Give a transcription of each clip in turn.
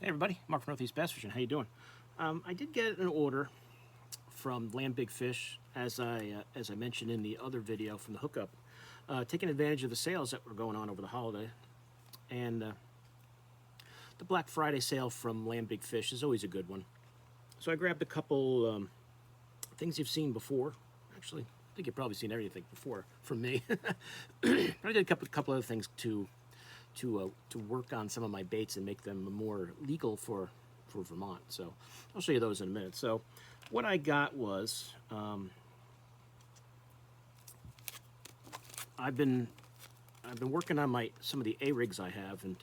Hey everybody, Mark from Northeast Bass Fishing. How you doing? I did get an order from Land Big Fish, as I mentioned in the other video from the hookup, taking advantage of the sales that were going on over the holiday. And the Black Friday sale from Land Big Fish is always a good one. So I grabbed a couple things you've seen before. Actually, I think you've probably seen everything before from me. I did a couple other things to work on some of my baits and make them more legal for Vermont. So I'll show you those in a minute. So what I got was I've been working on some of the A-rigs I have, and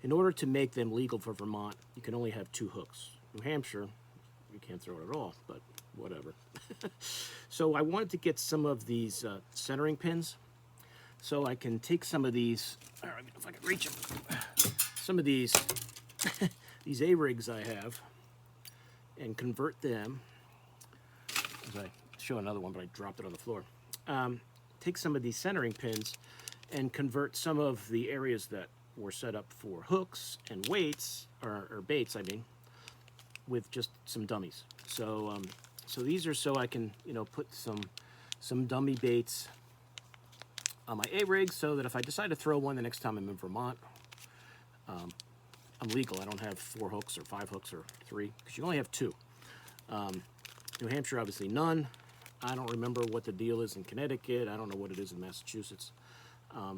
in order to make them legal for Vermont, you can only have 2 hooks. New Hampshire, you can't throw it at all, but whatever. So I wanted to get some of these centering pins, so I can take some of these, I don't know if I can reach them, some of these these A-rigs I have, and convert them, as I show another one, but I dropped it on the floor. Take some of these centering pins and convert some of the areas that were set up for hooks and weights, or baits, I mean, with just some dummies. So so these are so I can, put some dummy baits on my A-rig, so that if I decide to throw one the next time I'm in Vermont, I'm legal. I don't have 4 hooks or 5 hooks or 3, because you only have 2. New Hampshire, obviously none. I don't remember what the deal is in Connecticut. I don't know what it is in Massachusetts. I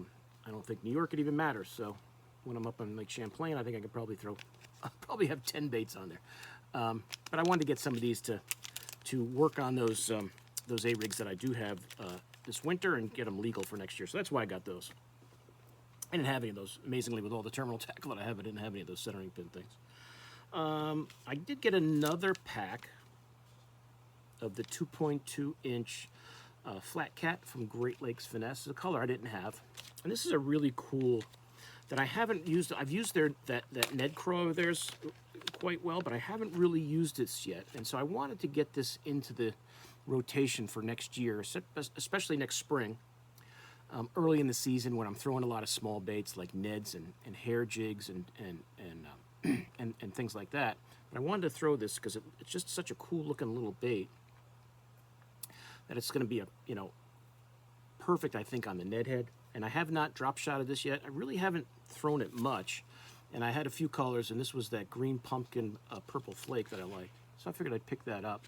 don't think New York it even matters. So when I'm up on Lake Champlain, I think I could probably I'll probably have 10 baits on there. But I wanted to get some of these to work on those A-rigs that I do have this winter and get them legal for next year. So that's why I got those. I didn't have any of those. Amazingly, with all the terminal tackle that I have, I didn't have any of those centering pin things. I did get another pack of the 2.2-inch flat cat from Great Lakes Finesse. The color I didn't have. And this is a really cool, that I haven't used. I've used that Ned Crow of theirs quite well, but I haven't really used this yet. And so I wanted to get this into the rotation for next year, especially next spring. Early in the season, when I'm throwing a lot of small baits like Neds and hair jigs and things like that. But I wanted to throw this because it's just such a cool looking little bait that it's going to be perfect, I think, on the Ned head. And I have not drop shotted this yet. I really haven't thrown it much, and I had a few colors, and this was that green pumpkin purple flake that I like. So I figured I'd pick that up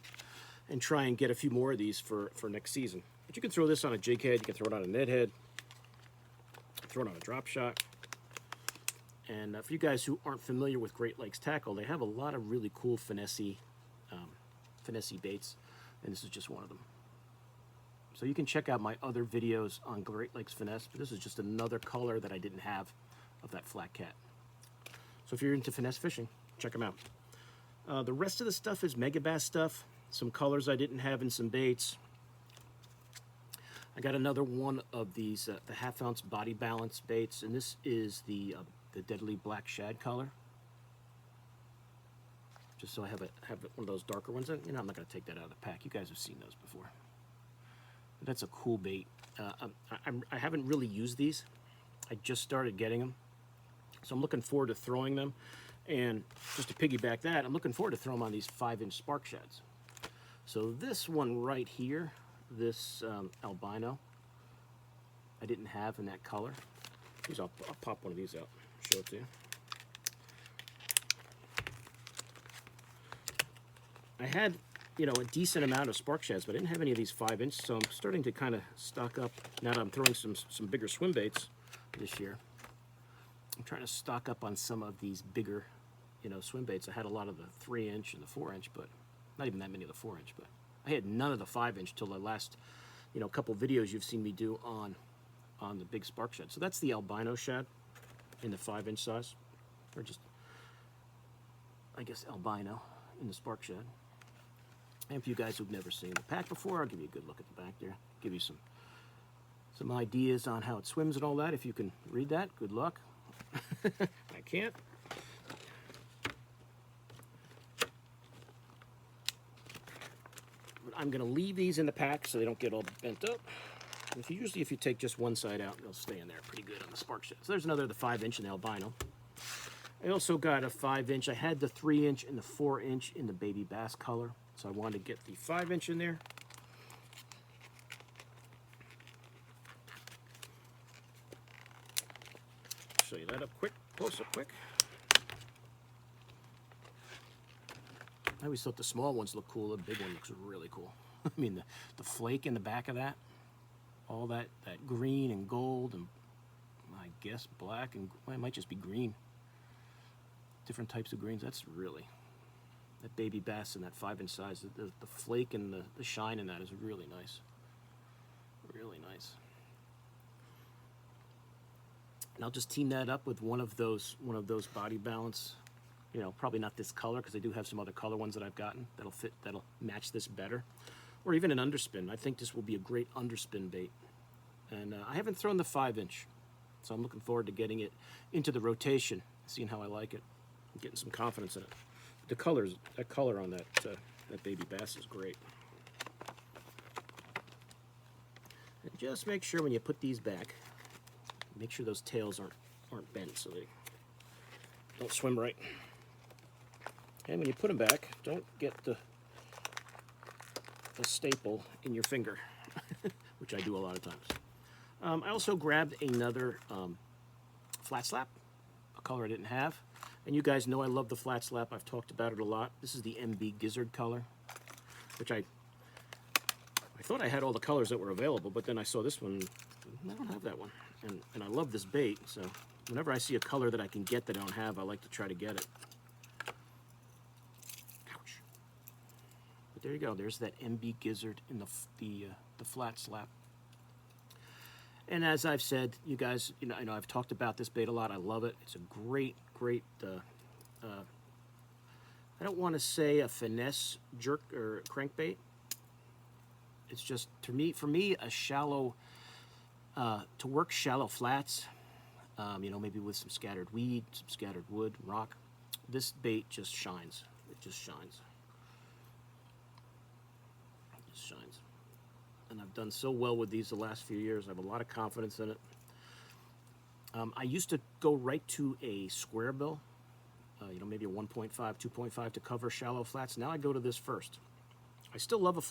and try and get a few more of these for next season. But you can throw this on a jig head, you can throw it on a Ned head, throw it on a drop shot. And for you guys who aren't familiar with Great Lakes Tackle, they have a lot of really cool finesse baits, and this is just one of them. So you can check out my other videos on Great Lakes Finesse, but this is just another color that I didn't have of that flat cat. So if you're into finesse fishing, check them out. The rest of the stuff is Megabass stuff, some colors I didn't have in some baits. I got another one of these, the 1/2 ounce body balance baits, and this is the Deadly Black Shad color. Just so I have one of those darker ones. I'm not going to take that out of the pack. You guys have seen those before. But that's a cool bait. I haven't really used these. I just started getting them. So I'm looking forward to throwing them. And just to piggyback that, I'm looking forward to throwing them on these 5-inch spark shads. So this one right here, this albino, I didn't have in that color. I'll pop one of these out, show it to you. I had, a decent amount of spark shads, but I didn't have any of these 5-inch, so I'm starting to kind of stock up. Now that I'm throwing some bigger swim baits this year, I'm trying to stock up on some of these bigger, swim baits. I had a lot of the 3-inch and the 4-inch, but not even that many of the 4-inch, but I had none of the 5-inch till the last, couple videos you've seen me do on the big spark shad. So that's the albino shad in the 5-inch size, or just, I guess, albino in the spark shad. And for you guys who've never seen the pack before, I'll give you a good look at the back there, give you some ideas on how it swims and all that. If you can read that, good luck. I can't. I'm going to leave these in the pack so they don't get all bent up. And if you take just one side out, they'll stay in there pretty good on the spark shad. So there's another, the 5-inch in the albino. I also got a 5-inch. I had the 3-inch and the 4-inch in the baby bass color, so I wanted to get the 5-inch in there. Show you that up quick, close up quick. I always thought the small ones look cool. The big one looks really cool. I mean, the flake in the back of that, all that green and gold and I guess black and well, it might just be green. Different types of greens. That's really, that baby bass in that 5-inch size, the flake and the shine in that is really nice. Really nice. And I'll just team that up with one of those body balance. You know, probably not this color because I do have some other color ones that I've gotten that'll match this better, or even an underspin. I think this will be a great underspin bait. And I haven't thrown the 5-inch, so I'm looking forward to getting it into the rotation, seeing how I like it, and getting some confidence in it. The colors, that color on that baby bass is great. And just make sure when you put these back, make sure those tails aren't bent so they don't swim right. And when you put them back, don't get the staple in your finger, which I do a lot of times. I also grabbed another flat slap, a color I didn't have. And you guys know I love the flat slap. I've talked about it a lot. This is the MBizzard color, which I thought I had all the colors that were available, but then I saw this one. I don't have that one. And I love this bait, so whenever I see a color that I can get that I don't have, I like to try to get it. Ouch. But there you go. There's that MBizzard in the flat slap. And as I've said, you guys, you know, I know I've talked about this bait a lot. I love it. It's a great, I don't want to say a finesse jerk or crankbait. It's just, for me, a shallow, to work shallow flats, you know, maybe with some scattered weed, some scattered wood, rock. This bait just shines. It just shines. It just shines. And I've done so well with these the last few years. I have a lot of confidence in it. I used to go right to a square bill, you know, maybe a 1.5, 2.5 to cover shallow flats. Now I go to this first. I still love a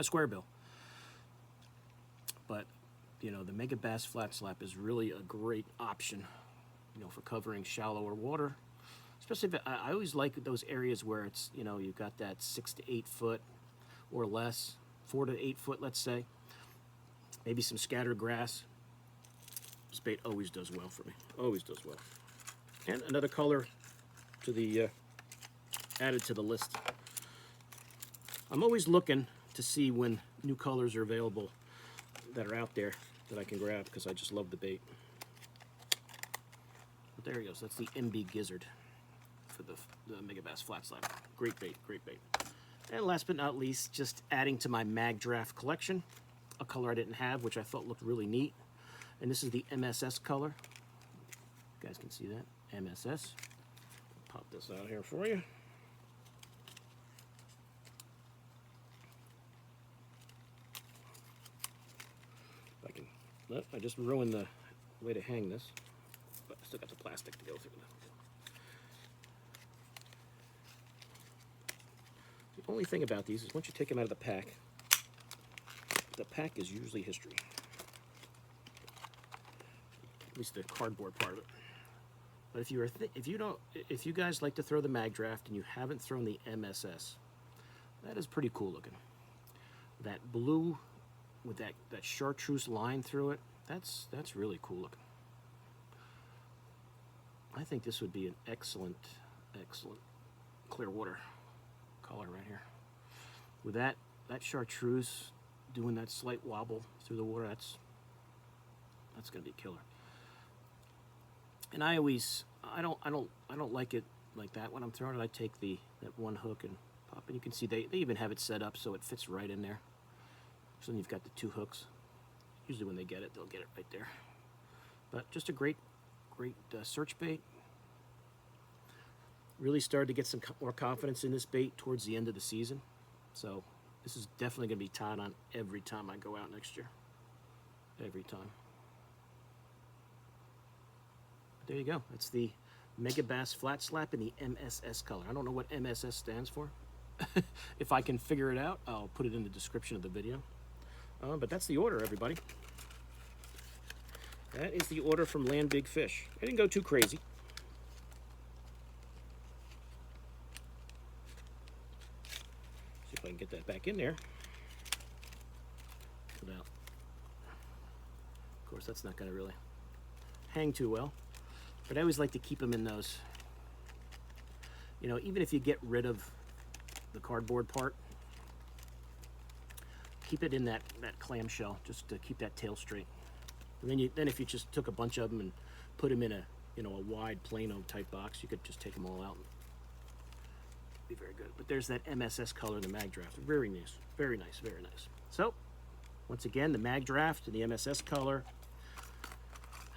square bill, but you know, the Megabass flat slap is really a great option, you know, for covering shallower water. Especially if I always like those areas where it's, you know, you've got that 6 to 8 foot or less, 4 to 8 foot, let's say. Maybe some scattered grass. This bait always does well for me. Always does well. And another color to the added to the list. I'm always looking to see when new colors are available that are out there that I can grab because I just love the bait. But there he goes. That's the MBizzard for the Megabass flat slap. Great bait, great bait. And last but not least, just adding to my mag draft collection, a color I didn't have, which I thought looked really neat. And this is the MSS color. You guys can see that, MSS. Pop this out here for you. If I can, look, I just ruined the way to hang this, but I still got the plastic to go through. The only thing about these is once you take them out of the pack is usually history. At least the cardboard part of it. But if you guys like to throw the mag draft and you haven't thrown the MSS, that is pretty cool looking. That blue with that chartreuse line through it, that's really cool looking. I think this would be an excellent clear water color right here. With that chartreuse doing that slight wobble through the water, that's gonna be killer. And I don't like it like that when I'm throwing it. I take that one hook and pop, and you can see they even have it set up so it fits right in there. So then you've got the 2 hooks. Usually when they get it, they'll get it right there. But just a great search bait. Really started to get some more confidence in this bait towards the end of the season. So this is definitely going to be tied on every time I go out next year. Every time. there you go. It's the Megabass flat slap in the MSS color. I don't know what MSS stands for. If I can figure it out, I'll put it in the description of the video. But that's the order, everybody. That is the order from Land Big Fish. I didn't go too crazy. See if I can get that back in there. Without. Of course, that's not going to really hang too well. But I always like to keep them in those. You know, even if you get rid of the cardboard part, keep it in that clamshell just to keep that tail straight. And then if you just took a bunch of them and put them in a a wide Plano type box, you could just take them all out and be very good. But there's that MSS color in the mag draft. Very nice, very nice, very nice. So once again, the mag draft and the MSS color,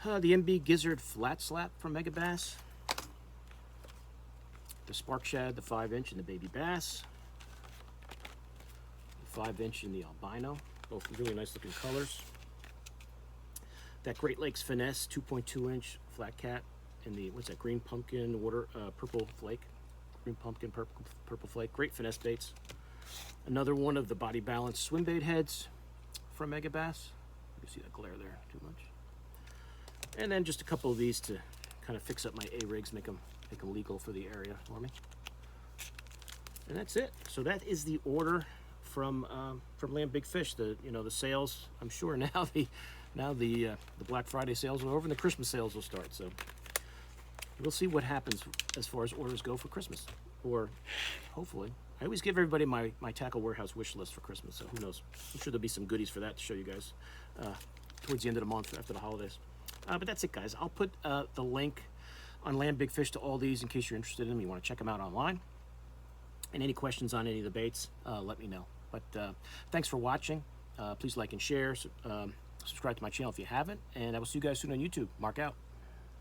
the MBizzard flat slap from Megabass, the Spark Shad, the 5-inch, and the Baby Bass, the 5-inch and the Albino, both really nice looking colors. That Great Lakes Finesse 2.2-inch flat cat and the, what's that, green pumpkin water purple flake, green pumpkin purple flake. Great finesse baits. Another one of the Body Balance swim bait heads from Megabass. You see that glare there too much. And then just a couple of these to kind of fix up my A-rigs, make them legal for the area for me. And that's it. So that is the order from Land Big Fish. The the sales, I'm sure now the Black Friday sales are over and the Christmas sales will start. So we'll see what happens as far as orders go for Christmas, or hopefully. I always give everybody my Tackle Warehouse wish list for Christmas, so who knows? I'm sure there'll be some goodies for that to show you guys towards the end of the month after the holidays. But that's it, guys. I'll put the link on Land Big Fish to all these in case you're interested in them. You want to check them out online. And any questions on any of the baits, let me know. But thanks for watching. Please like and share. Subscribe to my channel if you haven't. And I will see you guys soon on YouTube. Mark out.